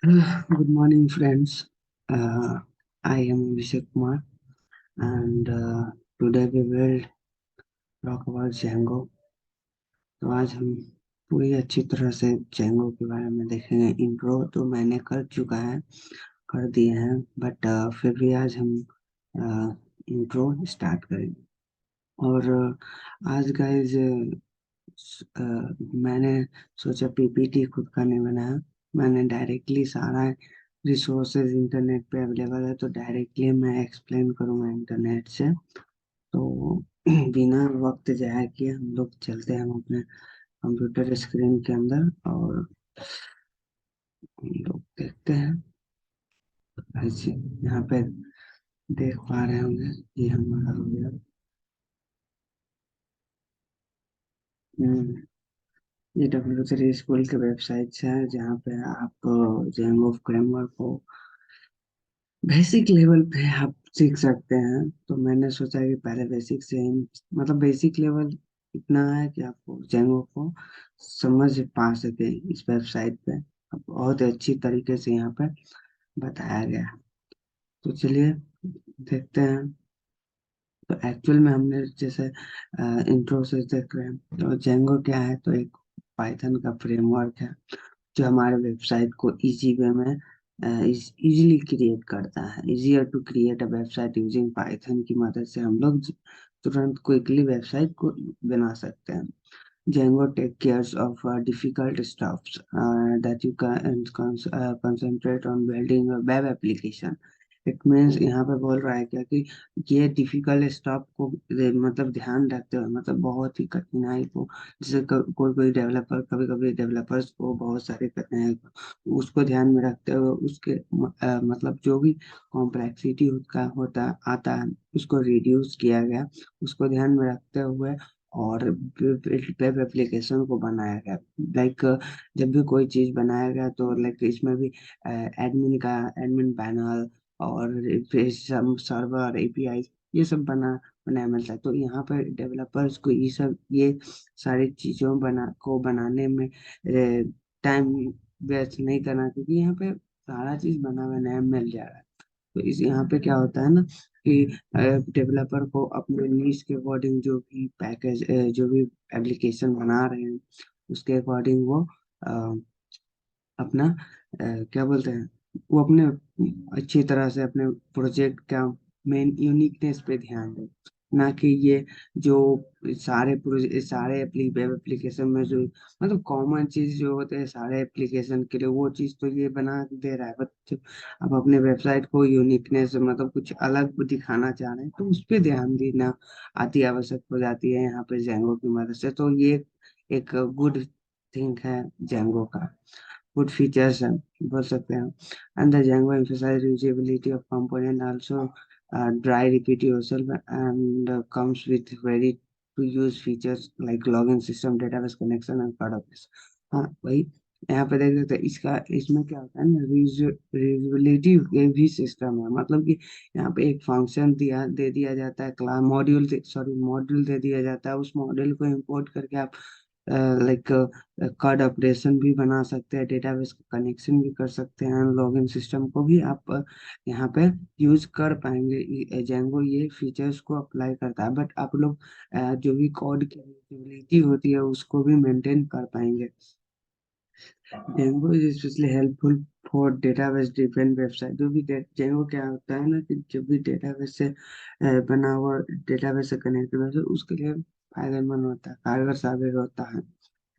Good morning, friends. I am Abhishek Kumar, and today we will talk about Django. तो आज हम पूरी अच्छी तरह से Django के बारे में देखेंगे। इंट्रो तो मैंने कर चुका है, कर दिए हैं, बट फिर भी आज हम इंट्रो स्टार्ट करेंगे। और आज गाइज मैंने सोचा पीपीटी खुद का नहीं बनाया। मैंने डायरेक्टली सारा रिसोर्सेज इंटरनेट पे अवेलेबल है, तो डायरेक्टली मैं एक्सप्लेन करूंगा इंटरनेट से। तो बिना वक्त जाया किए हम लोग चलते हैं हम अपने कंप्यूटर स्क्रीन के अंदर, और हम लोग देखते हैं। ऐसे यहाँ पे देख पा रहे होंगे, ये हमारा हो गया। ये W3 स्कूल के वेबसाइट्स है, जहाँ पे आप जेंगो फ्रेमवर्क को बेसिक लेवल पे आप सीख सकते हैं। तो मैंने सोचा कि पहले बेसिक से ही, मतलब बेसिक लेवल इतना है कि आपको जेंगो को समझ पा सके। इस वेबसाइट पे अब बहुत अच्छी तरीके से यहाँ पे बताया गया है। तो चलिए देखते हैं। तो एक्चुअल में हमने जैसे इंट्रो से देख रहे हैं, तो जेंगो क्या है, तो एक पाइथन का फ्रेमवर्क है जो हमारे वेबसाइट को इजी वे में इजीली क्रिएट करता है। Easier to create a website using Python की मदद से हम लोग तुरंत क्विकली वेबसाइट को बना सकते हैं। Django take cares of difficult stuffs that you can concentrate on building a web application. It means यहाँ पे बोल रहा है क्या कि ये डिफिकल्ट स्टफ को मतलब ध्यान रखते हुए, मतलब बहुत ही कठिनाई को, जैसे कोई कोई डेवलपर, कभी कभी डेवलपर्स को बहुत सारी कठिनाई उसको ध्यान में रखते हुए उसके मतलब जो भी कॉम्प्लेक्सिटी उसका होता आता है उसको रिड्यूस किया गया, उसको ध्यान में रखते हुए। और वेब एप्लीकेशन को बनाया गया। लाइक जब भी कोई चीज बनाया गया तो लाइक इसमें भी एडमिन पैनल और सर्वर एपीआई, ये सब बनाया मिलता है। तो यहाँ पर डेवलपर्स को ये सारी चीजों बनाने में टाइम वेस्ट नहीं करना, क्योंकि यहाँ पे सारा चीज बना हुआ नया मिल जा रहा है। तो इस यहाँ पे क्या होता है ना कि डेवलपर को अपने नीड्स के अकॉर्डिंग जो भी पैकेज, जो भी एप्लीकेशन बना रहे हैं उसके अकॉर्डिंग वो अपना क्या बोलते हैं, वो अपने अच्छी तरह से अपने प्रोजेक्ट का मेन यूनिकनेस पे ध्यान दे। ना कि ये जो सारे वेब एप्लीकेशन में जो मतलब कॉमन चीज जो होते हैं सारे एप्लीकेशन के लिए, वो चीज तो ये बना दे रहा है, बट जब आप अपने वेबसाइट को यूनिकनेस मतलब कुछ अलग दिखाना चाह रहे हैं तो उस पर ध्यान देना अति आवश्यक हो जाती है यहाँ पे जेंगो की मदद से। तो ये एक गुड थिंग है जेंगो का, good features बोल सकते हैं। And the Django emphasize usability of component also, dry repeat yourself, and comes with very to use features like login system, database connection and part of this। हाँ वही यहाँ पे देख सकते हैं। इसका इसमें क्या होता है ना, रीयूजेबिलिटी ये भी सिस्टम है। मतलब कि यहाँ पे एक फंक्शन दे दिया जाता है, क्लास मॉड्यूल दे दिया जाता है। उस मॉड्यूल को इंपोर्ट करके आप लाइक कार्ड ऑपरेशन भी बना सकते हैं, डेटाबेस का कनेक्शन भी कर सकते हैं, लॉगिन सिस्टम को भी आप यहाँ पे यूज कर पाएंगे। जेंगो ये फीचर्स को अप्लाई करता है, बट आप लोग जो भी कोड की यूटिलिटी होती है उसको भी मेंटेन कर पाएंगे। Django is specially helpful for database depend website. जो भी जेंगो क्या होता है ना कि जब भी डेटाबेस से बना हुआ डेटाबेस से कनेक्टेड है उसके लिए फायदेमंद होता है, कारगर साबित होता है।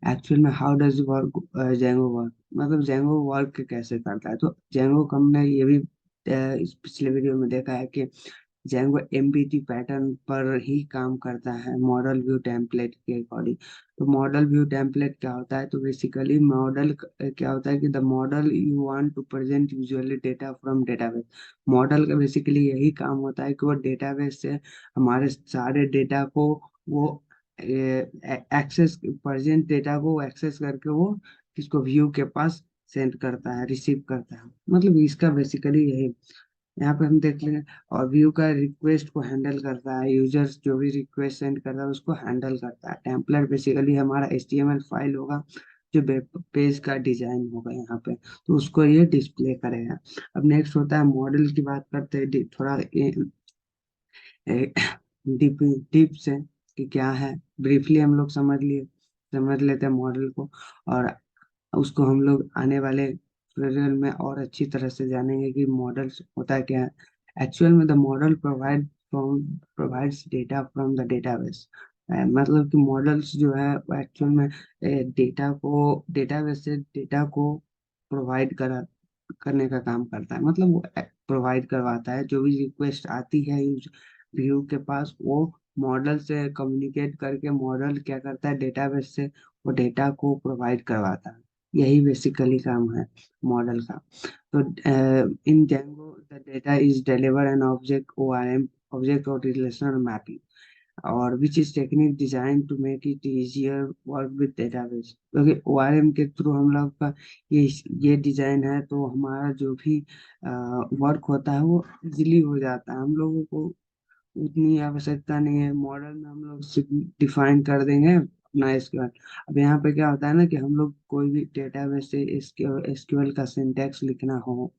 एक्चुअल में how does work Django work, मतलब जेंगो वर्क कैसे करता है। तो जेंगो को हमने ये भी इस पिछले वीडियो में देखा है कि जेंगो एमबीटी पैटर्न पर ही काम करता है, मॉडल व्यू टेम्पलेट के अकॉर्डिंग। तो मॉडल व्यू टेम्पलेट क्या होता है, तो बेसिकली मॉडल क्या होता है कि the model you want to present usually data from database. Model का बेसिकली यही काम होता है कि वो डेटाबेस से हमारे सारे डेटा को वो एक्सेस, प्रेजेंट डेटा को एक्सेस करके वो किसको, व्यू के पास सेंड करता है, रिसीव करता है। मतलब इसका बेसिकली यही यहाँ पे हम देख लेंगे। और व्यू का रिक्वेस्ट को हैंडल करता है, यूजर्स जो भी रिक्वेस्ट सेंड करता है उसको हैंडल करता है। टेम्पलेट बेसिकली हमारा HTML फाइल होगा जो पेज का डिजाइन होगा यहाँ पे, तो उसको ये डिस्प्ले करेगा। अब नेक्स्ट होता है मॉडल की बात करते हैं, थोड़ा डीप डीप से कि क्या है, ब्रीफली हम लोग समझ लेते हैं मॉडल को, और उसको हम लोग आने वाले ट्यूटोरियल में और अच्छी तरह से जानेंगे कि मॉडल्स होता क्या है। एक्चुअल में the model provides data from the database. मतलब कि मॉडल्स जो है वो एक्चुअल में डेटाबेस से डेटा को प्रोवाइड करा करने का काम करता है। मतलब वो प्रोवाइड करवाता है, जो भी रिक्वेस्ट आती है व्यू के पास, वो मॉडल से कम्युनिकेट करके मॉडल क्या करता है, डेटाबेस से वो डेटा को प्रोवाइड करवाता है। यही बेसिकली काम है मॉडल का। तो in Django the data is deliver an object ORM, object और रिलेशनल मैपिंग, और which is technique design to make it easier work with database. क्योंकि ORM के थ्रू हम लोग का ये ये डिजाइन है, तो हमारा जो भी वर्क होता है वो इजिली हो जाता है। हम लोगों को उतनी आवश्यकता नहीं है, मॉडल में हम लोग सिर्फ डिफाइन कर देंगे अपना एसक्यूएल। अब यहाँ पे क्या होता है ना कि हम लोग कोई भी डेटाबेस से एसक्यूएल का सिंटैक्स लिखना हो,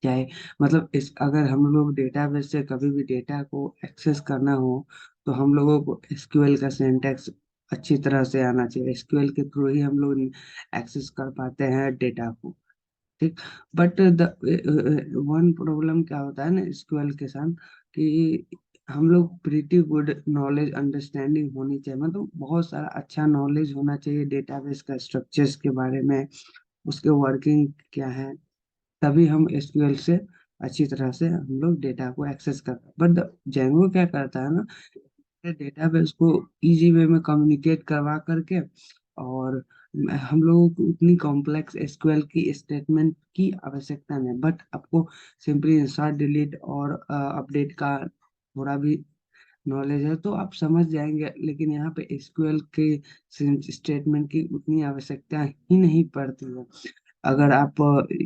चाहे मतलब इस अगर हम लोग डेटाबेस से कभी भी डेटा को एक्सेस करना हो, तो हम लोगों को एसक्यूएल का सिंटैक्स अच्छी तरह से आना चाहिए। एसक्यूएल के थ्रू ही हम लोग एक्सेस कर पाते हैं डेटा को। ठीक। बट द वन प्रॉब्लम क्या होता है ना एसक्यूएल के साथ, कि हम लोग प्रीटी गुड नॉलेज अंडरस्टैंडिंग होनी चाहिए, मतलब बहुत सारा अच्छा नॉलेज होना चाहिए डेटाबेस का स्ट्रक्चर्स के बारे में, उसके वर्किंग क्या है, तभी हम एसक्यूएल से अच्छी तरह से हम लोग डेटा को एक्सेस कर। बट जेंगो क्या करता है ना, डेटाबेस को इजी वे में कम्युनिकेट करवा करके, और हम लोगों को उतनी कॉम्प्लेक्स एसक्यूएल की स्टेटमेंट की आवश्यकता नहीं, बट आपको सिंपली इंसर्ट डिलीट और अपडेट का थोड़ा भी नॉलेज है तो आप समझ जाएंगे। लेकिन यहाँ पे एसक्यूएल के स्टेटमेंट की उतनी आवश्यकता ही नहीं पड़ती है। अगर आप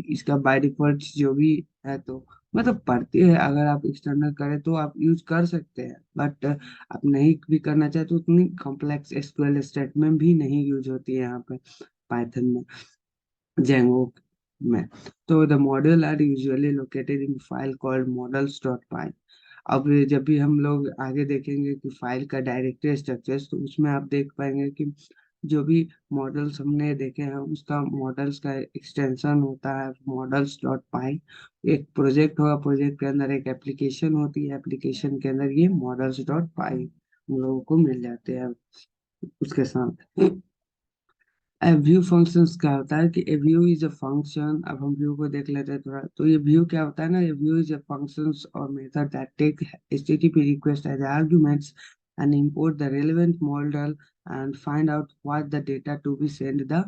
इसका बाय डिफॉल्ट जो भी है तो मतलब पढ़ती है, अगर आप एक्सटर्नल करें तो आप यूज कर सकते हैं, बट आप नहीं भी करना चाहे तो उतनी कॉम्प्लेक्स एसक्यूएल स्टेटमेंट भी नहीं यूज होती है यहाँ पे पाइथन में, जेंगो में। तो the model are usually located in file called models.py। अब जब भी हम लोग आगे देखेंगे कि फाइल का डायरेक्टरी स्ट्रक्चर, तो उसमें आप देख पाएंगे कि जो भी मॉडल्स हमने देखे हैं उसका मॉडल्स का एक्सटेंशन होता है models.py। एक प्रोजेक्ट होगा, प्रोजेक्ट के अंदर एक एप्लीकेशन होती है, एप्लीकेशन के अंदर ये models.py हम लोगों को मिल जाते हैं उसके साथ। व्यू फंक्शंस क्या होता है कि ए व्यू इज अ फंक्शन। अब हम व्यू को देख लेते हैं थोड़ा, तो ये व्यू क्या होता है ना, ये व्यू इज अ फंक्शंस और method that take HTTP request as arguments and import the relevant model and find out what the data to be send the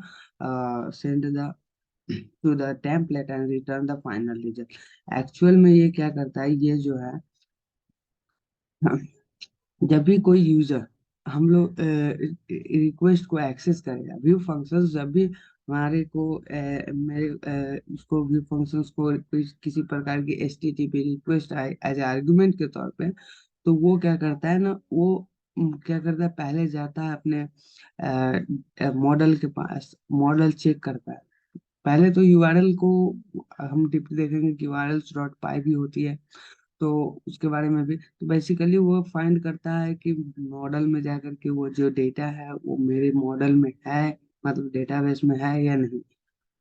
to the template and return the final result। Actual में ये क्या करता है, ये जो है जब भी कोई यूजर हम लोग रिक्वेस्ट को एक्सेस करेगा, व्यू फंक्शंस जब भी हमारे को उसको व्यू फंक्शंस को किसी प्रकार की HTTP रिक्वेस्ट आए एज आर्गुमेंट के तौर पे, तो वो क्या करता है ना, वो क्या करता है, पहले जाता है अपने मॉडल के पास, मॉडल चेक करता है। पहले तो यूआरएल को हम डिप देखेंगे कि urls.py भी होती है, तो उसके बारे में भी, तो बेसिकली वो फाइंड करता है कि मॉडल में जाकर के वो जो डेटा है वो मेरे मॉडल में है, मतलब डेटाबेस में है या नहीं।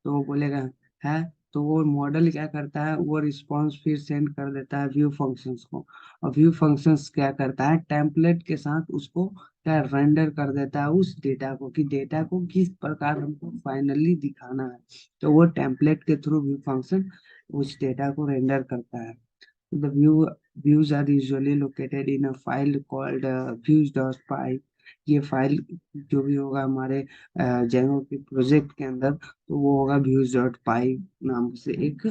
तो वो बोलेगा है, तो वो मॉडल क्या करता है, वो रिस्पॉन्स फिर सेंड कर देता है व्यू फंक्शंस को। और व्यू फंक्शंस क्या करता है, टेम्पलेट के साथ उसको क्या रेंडर कर देता है उस डेटा को, कि डेटा को किस प्रकार हमको फाइनली दिखाना है। तो वो टेम्पलेट के थ्रू व्यू फंक्शन उस डेटा को रेंडर करता है। The views are usually located in a file called views.py। ये फाइल जो भी होगा हमारे जेंगो के प्रोजेक्ट के अंदर, तो वो होगा views.py नाम से एक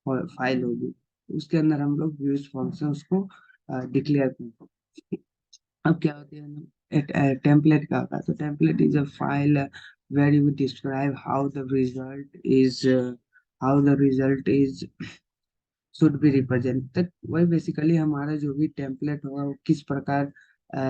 फाइल होगी। उसके अंदर हम लोग व्यूज फंक्शंस को डिक्लेयर करते हैं। अब क्या होती है ना, टेम्पलेट का होता है, तो template is a file where you describe how the result is should be represent तक। वही बेसिकली हमारा जो भी टेम्पलेट होगा वो किस प्रकार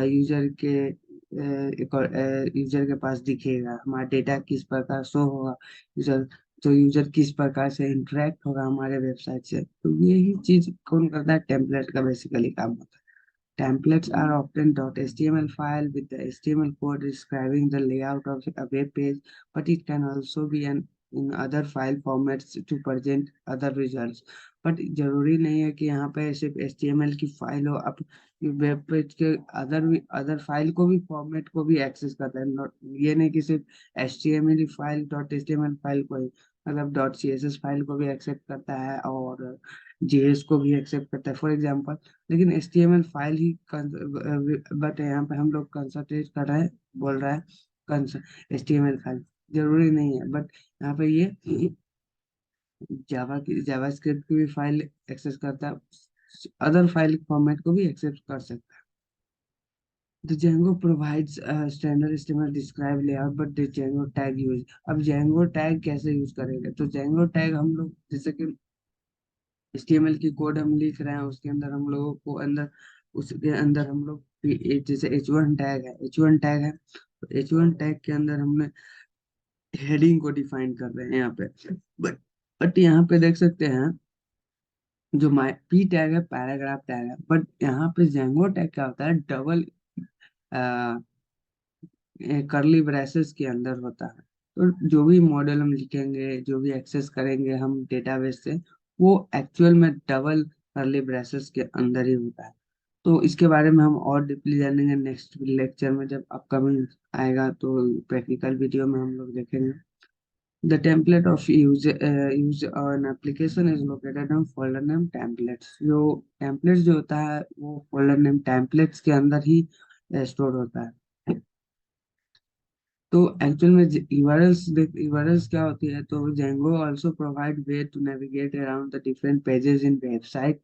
यूजर के एक और यूजर के पास दिखेगा, हमारा डेटा किस प्रकार शो होगा, यूजर तो यूजर किस प्रकार से इंटरेक्ट होगा हमारे वेबसाइट से। तो यही चीज कौन करता है, टेम्पलेट का बेसिकली काम होता है। Templates are often .html file with the HTML code describing the layout of a web page, but it can also be an in other file formats to present other results. But जरूरी नहीं है कि यहाँ पे सिर्फ HTML की file हो, आप वेब पेज के अदर फाइल को भी, फॉर्मेट को भी एक्सेस करता है। ये नहीं कि सिर्फ HTML फाइल, .html फाइल को ही, मतलब .css फाइल को भी एक्सेप्ट करता है और JS को भी एक्सेप्ट करता है, फॉर एग्जाम्पल। लेकिन HTML फाइल ही, बट यहाँ पे हम लोग कंसंट्रेट कर रहे हैं, बोल रहा है HTML फाइल, जरूरी नहीं है। बट यहाँ पे ये जावा स्क्रिप्ट की भी फाइल एक्सेस करता है, अदर फाइल फॉर्मेट को भी एक्सेस कर सकता है। The Django provides a standard HTML describe layout, but the Django tag use। अब Django tag कैसे यूज करेंगे, तो Django tag हम लोग जैसे कि HTML की कोड हम लिख रहे हैं, उसके अंदर हम लोगों को अंदर, उसके अंदर हम लोग जैसे H1 टैग है तो H1 टैग के अंदर हमने हेडिंग को डिफाइन कर रहे हैं यहाँ पे। बट बट यहाँ पे देख सकते हैं, जो माई पी टैग है पैराग्राफ टैग है, बट यहाँ पे जेंगो टैग क्या होता है, डबल करली ब्रेसेस के अंदर होता है। तो जो भी मॉडल हम लिखेंगे, जो भी एक्सेस करेंगे हम डेटाबेस से, वो एक्चुअल में डबल करली ब्रेसेस के अंदर ही होता है। तो इसके बारे में हम और डीपली जानेंगे नेक्स्ट लेक्चर में, जब अपकमिंग आएगा तो प्रैक्टिकल वीडियो में हम लोग देखेंगे। The template of use an application is located on folder name templates। जो templates जो होता है वो folder name templates के अंदर ही स्टोर होता है। तो एक्चुअल में यूआरएल्स क्या होती है, तो Django also provide way to navigate around the different pages in website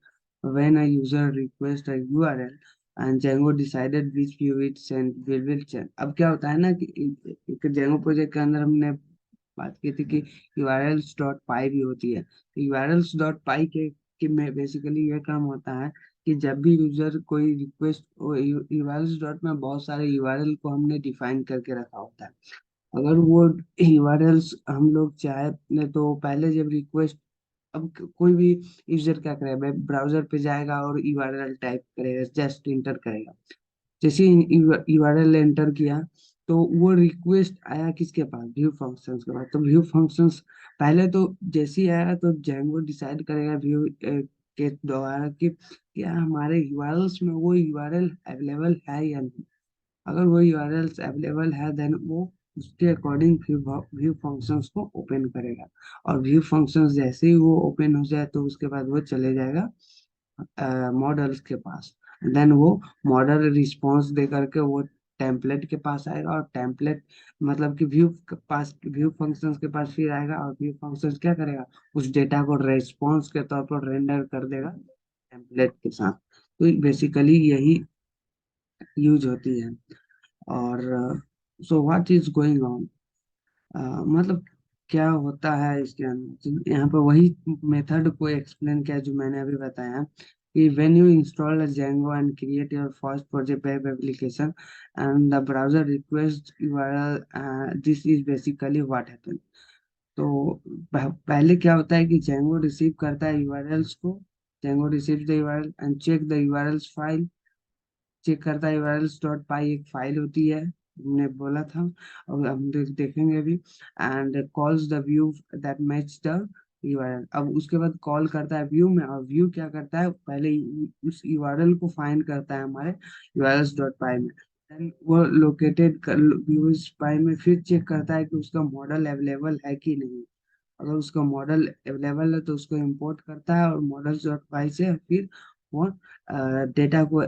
when a user request a URL and Django decided which view it send will send। अब क्या होता है ना कि एक Django प्रोजेक्ट के अंदर हमने बात की थी कि यूआरएल्स डॉट पाई भी होती है। तो यूआरएल्स डॉट पाई के में बेसिकली ये काम होता है कि जब भी यूजर कोई रिक्वेस्ट, यूआरएल्स डॉट में बहुत सारे यूआरएल को हमने डिफाइन करके रखा होता है। अगर वो यूआरएल्स हम लोग चाहे ने तो पहले जब रिक्वेस्ट, अब कोई भी यूजर क्या करेगा, ब्राउजर पे जाएगा और यूआरएल टाइप करेगा, जस्ट इंटर करेगा। जैसे यूआरएल एंटर किया तो वो रिक्वेस्ट आया किसके पास, व्यू फंक्शंस के पास। तो व्यू फंक्शंस पहले तो जैसे ही आया तो जेंगो डिसाइड करेगा व्यू के द्वारा कि क्या हमारे यूआरएल्स में वो यूआरएल अवेलेबल है या नहीं। अगर वो यूआरएल्स अवेलेबल है देन वो उसके अकॉर्डिंग व्यू फंक्शंस को ओपन करेगा। और व्यू फंक्शंस जैसे ही वो ओपन हो जाए तो उसके बाद वो चले जाएगा मॉडल्स के पास। देन वो मॉडल रिस्पॉन्स दे करके वो टेम्पलेट के पास आएगा, और टेम्पलेट मतलब कि व्यू फंक्शंस के पास फिर आएगा, और व्यू फंक्शंस क्या करेगा, उस डेटा को रेस्पॉन्स के तौर पर रेंडर कर देगा टेम्पलेट के साथ। तो बेसिकली यही यूज होती है। और so what is going on, मतलब क्या होता है इसके अंदर, तो यहाँ पे वही मेथड को एक्सप्लेन किया जो मैंने अभी बताया कि when you install a Django and create your first project web application and the browser requests URL, this is basically what happens। तो पहले क्या होता है कि Django रिसीव करता है यूआरएल्स को, Django receives the URL and check the URLs file, check करता है यूआरएल्स डॉट पाई, एक फाइल होती है, हमने बोला था और हम देखेंगे अभी। And calls the view that match the URL. अब उसके बाद कॉल करता है व्यू में, और व्यू क्या करता है, पहले उस यूआरएल को फाइंड करता है हमारे यूआरएल्स डॉट पाई में। देन वो लोकेटेड व्यू पाई में फिर चेक करता है कि उसका मॉडल अवेलेबल है कि नहीं। अगर उसका मॉडल अवेलेबल है तो उसको इंपोर्ट करता है, और मॉडल्स डॉट पाई से फिर वो डेटा को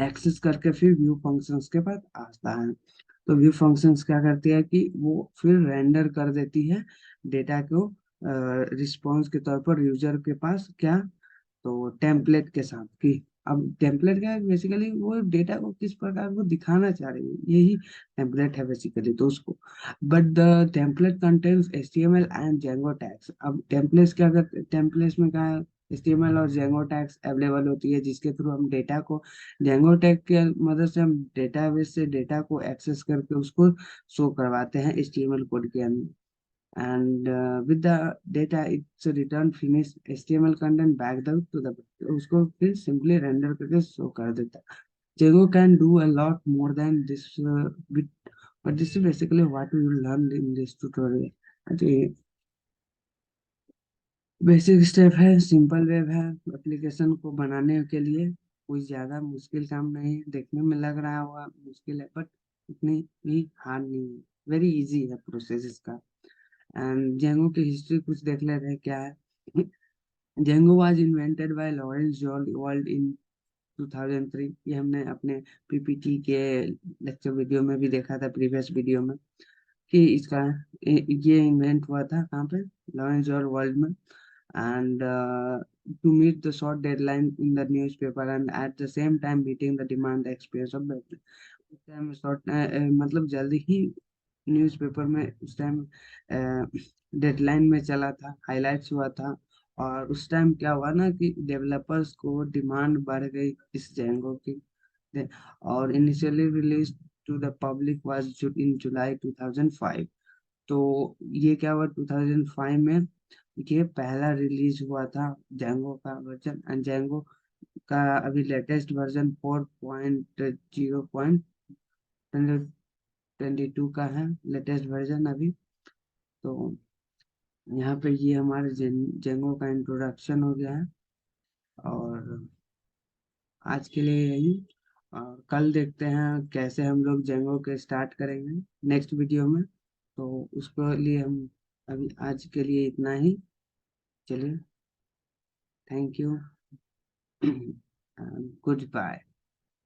एक्सेस करके फिर व्यू फंक्शंस के पास आता है। तो व्यू फंक्शंस क्या करती है कि वो फिर रेंडर कर देती है डेटा को रिस्पॉन्स के तौर पर यूजर के पास, क्या, तो टेम्पलेट के साथ। कि अब टेम्पलेट क्या है, बेसिकली वो डेटा को किस प्रकार वो दिखाना चाह रही है, यही टेम्पलेट है बेसिकली। तो उसको, but the template contains HTML and Django tags. अब टेम्पलेट्स क्या करते, टेम्पलेट्स में क्या है, HTML और जेंगो टैग्स अवेलेबल होती है, जिसके थ्रू हम डेटा को जेंगो टैग के मदद से हम डेटाबेस से डेटा को एक्सेस करके उसको शो करवाते हैं HTML कोड के अंदर। And with the data it's return finished HTML content back the to the उसको फिर simply render करके show कर देता है। Django can do a lot more than this with, but this is basically what we learned in this tutorial। तो basic step है, simple web है, application को बनाने के लिए कोई ज्यादा मुश्किल काम नहीं है। देखने में लग रहा होगा मुश्किल है, बट इतनी भी हार्ड नहीं है, वेरी इजी है प्रोसेस इसका। एंड जेंगो की हिस्ट्री कुछ देख लेते हैं क्या है। Django was invented by Lawrence George world in 2003। ये हमने अपने पीपीटी के लेक्चर वीडियो में भी देखा था, प्रीवियस वीडियो में, कि इसका ये इन्वेंट हुआ था कहाँ पे, लॉरेंस जॉर्ज वर्ल्ड में। and to meet the short deadline in the newspaper and at the same time meeting the demand express of the उस टाइम शॉर्ट मतलब जल्दी ही न्यूज़पेपर में उस टाइम डेडलाइन में चला था, हाइलाइट्स हुआ था। और उस टाइम क्या हुआ ना कि डेवलपर्स को डिमांड बढ़ गई इस जेंगो की। और initially release to the public was in July 2005। तो ये क्या हुआ 2005 में, ये पहला रिलीज हुआ था जैंगो का वर्जन। एंड जैंगो का अभी लेटेस्ट वर्जन 4.0.22 का है लेटेस्ट वर्जन अभी। तो यहाँ पे ये हमारे जेंगो का इंट्रोडक्शन हो गया है। और आज के लिए यही। और कल देखते हैं कैसे हम लोग जेंगो के स्टार्ट करेंगे नेक्स्ट वीडियो में। तो उसके लिए हम अभी आज के लिए इतना ही। चलिए, थैंक यू, गुड बाय।